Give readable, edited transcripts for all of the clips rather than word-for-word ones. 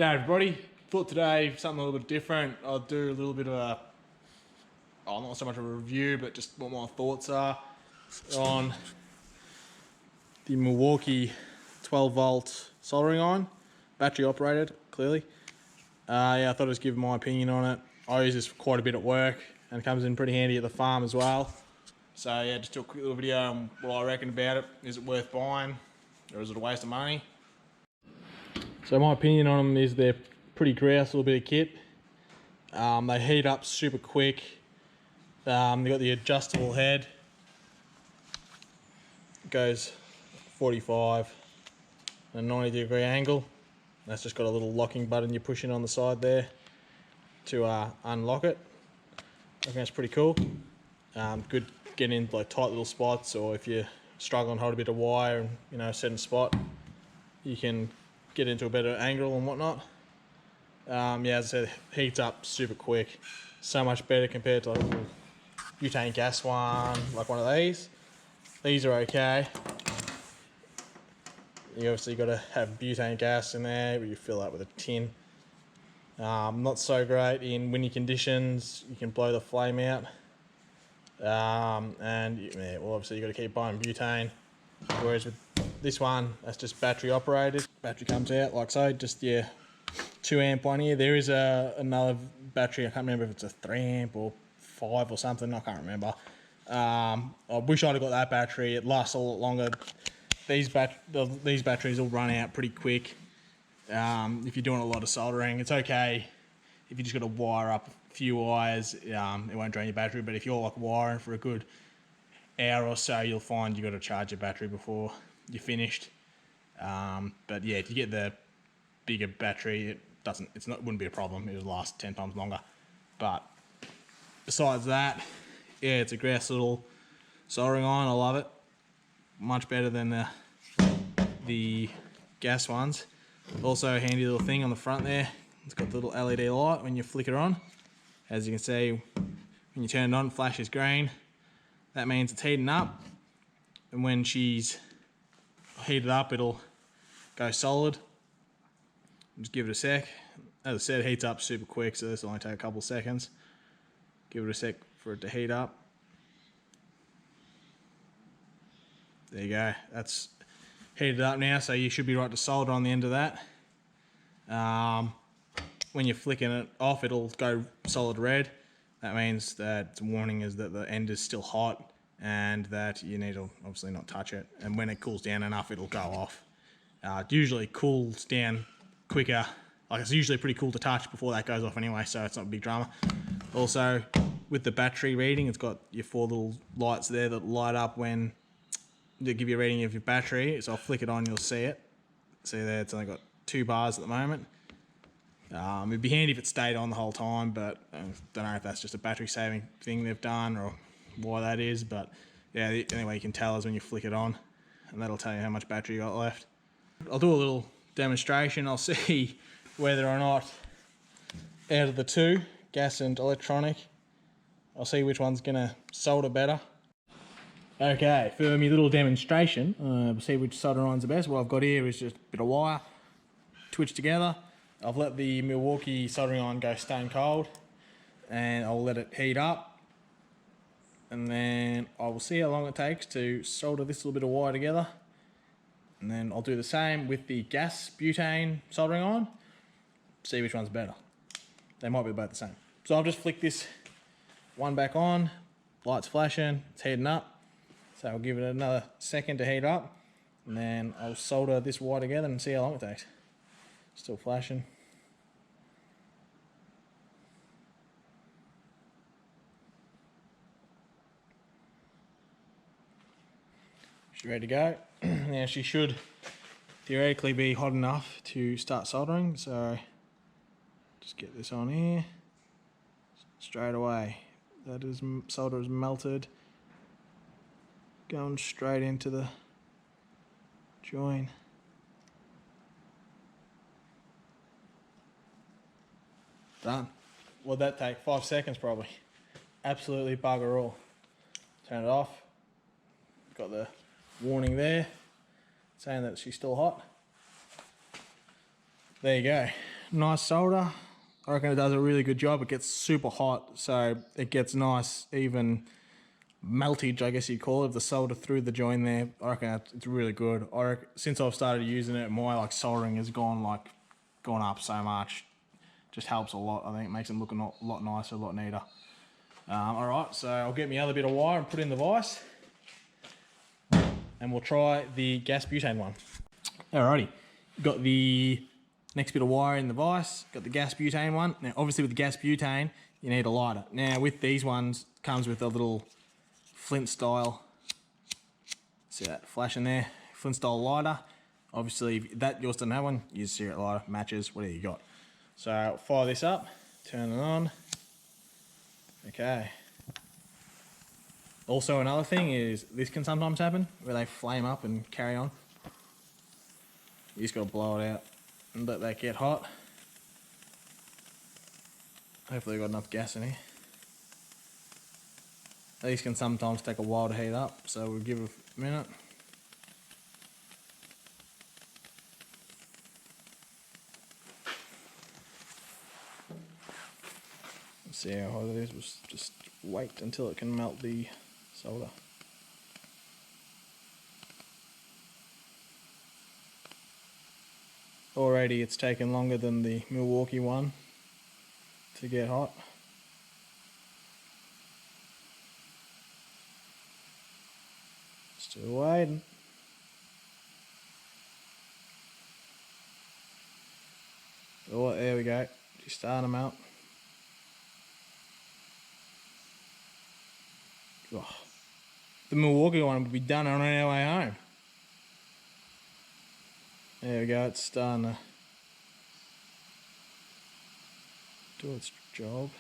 G'day everybody. Thought today something a little bit different. I'll do a little bit of not so much of a review, but just what my thoughts are on the Milwaukee 12 volt soldering iron, battery operated, clearly. Yeah, I thought I'd just give my opinion on it. I use this quite a bit at work and it comes in pretty handy at the farm as well. So yeah, just do a quick little video on what I reckon about it. Is it worth buying or is it a waste of money? So my opinion on them is they're pretty grouse little bit of kit. They heat up super quick. They got the adjustable head. It goes 45 and a 90-degree angle. That's just got a little locking button you push in on the side there to unlock it. I think that's pretty cool. Good getting in like tight little spots, or if you're struggling to hold a bit of wire and a certain spot, you can get into a better angle and whatnot. Yeah, as I said, heats up super quick. So much better compared to like a little butane gas one, like one of these. These are okay. You obviously got to have butane gas in there, but you fill that with a tin. Not so great in windy conditions. You can blow the flame out. Yeah, well, obviously you got to keep buying butane. Whereas with this one, that's just battery operated. Battery comes out like so, just 2 amp one here. There is another battery, I can't remember if it's a 3 amp or 5 or something, I can't remember. I wish I'd have got that battery. It lasts a lot longer. These batteries will run out pretty quick. If you're doing a lot of soldering, it's okay if you just got to wire up a few wires. It won't drain your battery, but if you're like wiring for a good hour or so, you'll find you got to charge your battery before you're finished. But yeah, if you get the bigger battery, wouldn't be a problem. It would last 10 times longer. But besides that, yeah, it's a grouse little soldering iron. I love it. Much better than the gas ones. Also a handy little thing on the front there. It's got the little LED light when you flick it on. As you can see, when you turn it on, it flashes green. That means it's heating up. And when she's heated up, it'll go solid. Just give it a sec. As I said, it heats up super quick, so this will only take a couple of seconds. Give it a sec for it to heat up. There you go. That's heated up now, so you should be right to solder on the end of that. When you're flicking it off, it'll go solid red. That means that the warning is that the end is still hot and that you need to obviously not touch it. And when it cools down enough, it'll go off. It usually cools down quicker. Like, it's usually pretty cool to touch before that goes off anyway, so it's not a big drama. Also, with the battery reading, it's got your 4 little lights there that light up when they give you a reading of your battery. So I'll flick it on, you'll see it. See there, it's only got 2 bars at the moment. It'd be handy if it stayed on the whole time, but I don't know if that's just a battery saving thing they've done or why that is. But yeah, the only way you can tell is when you flick it on, and that'll tell you how much battery you got left. I'll do a little demonstration. I'll see whether or not out of the two, gas and electronic, I'll see which one's gonna solder better. Okay, for my little demonstration, we'll see which solder iron's the best. What I've got here is just a bit of wire twitched together. I've let the Milwaukee soldering iron go stone cold, and I'll let it heat up, and then I will see how long it takes to solder this little bit of wire together. And then I'll do the same with the gas butane soldering iron, see which one's better. They might be both the same. So I'll just flick this one back on, light's flashing, it's heating up. So I'll give it another second to heat up, and then I'll solder this wire together and see how long it takes. Still flashing. She's ready to go. Now she should theoretically be hot enough to start soldering, so just get this on here straight away. That is, solder is melted, going straight into the join. Done. What'd that take? 5 seconds probably. Absolutely bugger all. Turn it off. Got the warning there saying that she's still hot. There you go. nice solder. I reckon it does a really good job. It gets super hot, so it gets nice, even meltage, I guess you'd call it, the solder through the joint there. I reckon it's really good. I reckon since I've started using it, my like soldering has gone up so much. Just helps a lot. I think it makes them look a lot nicer, a lot neater. All right, so I'll get my other bit of wire and put it in the vise, and we'll try the gas butane one. Alrighty, got the next bit of wire in the vise, got the gas butane one. Now obviously with the gas butane, you need a lighter. Now with these ones, comes with a little flint style, see that flashing there, flint style lighter. Obviously if that yours doesn't have one, use a cigarette lighter, matches, whatever you got. So fire this up, turn it on. Okay. Also another thing is, this can sometimes happen, where they flame up and carry on. You just got to blow it out and let that get hot. Hopefully you've got enough gas in here. These can sometimes take a while to heat up, so we'll give it a minute. Let's see how hot it is. We'll just wait until it can melt the solder. Already it's taken longer than the Milwaukee one to get hot. Still waiting. Oh, there we go. She's starting to melt. Oh, the Milwaukee one would be done on our way home. There we go, it's starting to do its job.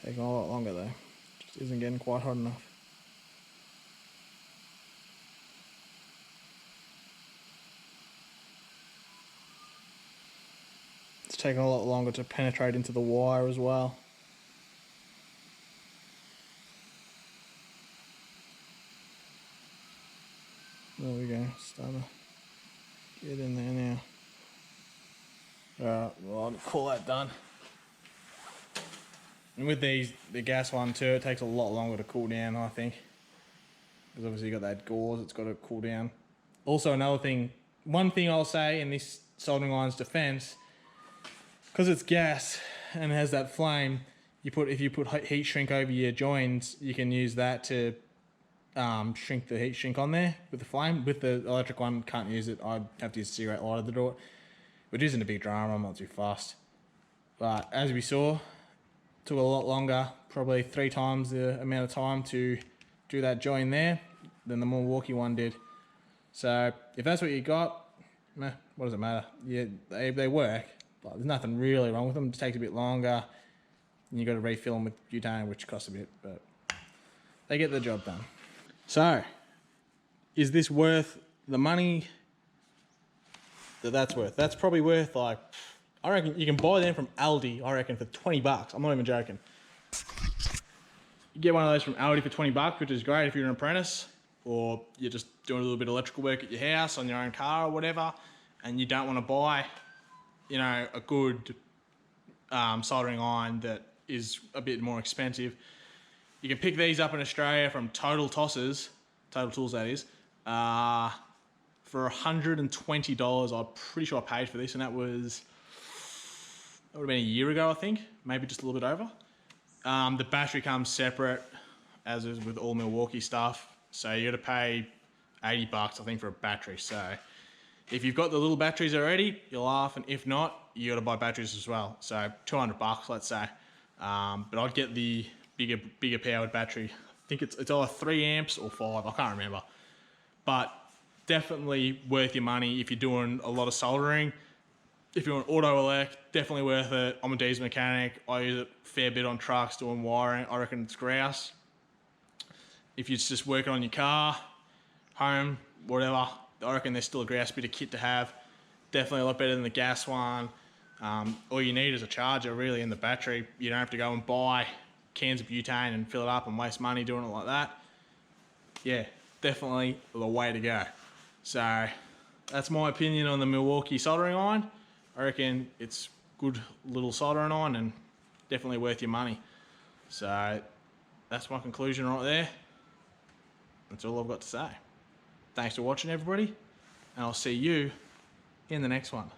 Taking a lot longer though. Just isn't getting quite hot enough. It's taking a lot longer to penetrate into the wire as well. There we go, starting to get in there now. Alright, well I'll call that done. And with these, the gas one too, it takes a lot longer to cool down, I think. Because obviously you got that gauze, it's got to cool down. Also another thing, one thing I'll say in this soldering iron's defense, because it's gas and it has that flame, if you put heat shrink over your joins, you can use that to shrink the heat shrink on there with the flame. With the electric one, can't use it. I'd have to use a cigarette lighter to do it, which isn't a big drama. I'm not too fast. But as we saw, took a lot longer, probably 3 times the amount of time to do that join there than the Milwaukee one did. So if that's what you got, meh, what does it matter? Yeah, they work, but there's nothing really wrong with them. It just takes a bit longer, and you got to refill them with butane, which costs a bit, but they get the job done. So, is this worth the money that's worth? That's probably worth, like, I reckon you can buy them from Aldi, I reckon, for 20 bucks. I'm not even joking. You get one of those from Aldi for 20 bucks, which is great if you're an apprentice, or you're just doing a little bit of electrical work at your house, on your own car or whatever, and you don't want to buy, you know, a good soldering iron that is a bit more expensive. You can pick these up in Australia from Total Tools that is, for $120. I'm pretty sure I paid for this, and that would have been a year ago, I think, maybe just a little bit over. The battery comes separate, as is with all Milwaukee stuff, so you got to pay 80 bucks, I think, for a battery. So if you've got the little batteries already, you'll laugh, and if not, you got to buy batteries as well. So 200 bucks, let's say. But I'd get the bigger powered battery. I think it's either 3 amps or 5, I can't remember. But definitely worth your money if you're doing a lot of soldering. If you're an auto elect, definitely worth it. I'm a diesel mechanic. I use it a fair bit on trucks doing wiring. I reckon it's grouse. If you're just working on your car, home, whatever, I reckon there's still a grouse bit of kit to have. Definitely a lot better than the gas one. All you need is a charger really in the battery. You don't have to go and buy cans of butane and fill it up and waste money doing it like that. Yeah, definitely the way to go. So that's my opinion on the Milwaukee soldering iron. I reckon it's good little soldering iron and definitely worth your money. So that's my conclusion right there. That's all I've got to say. Thanks for watching, everybody, and I'll see you in the next one.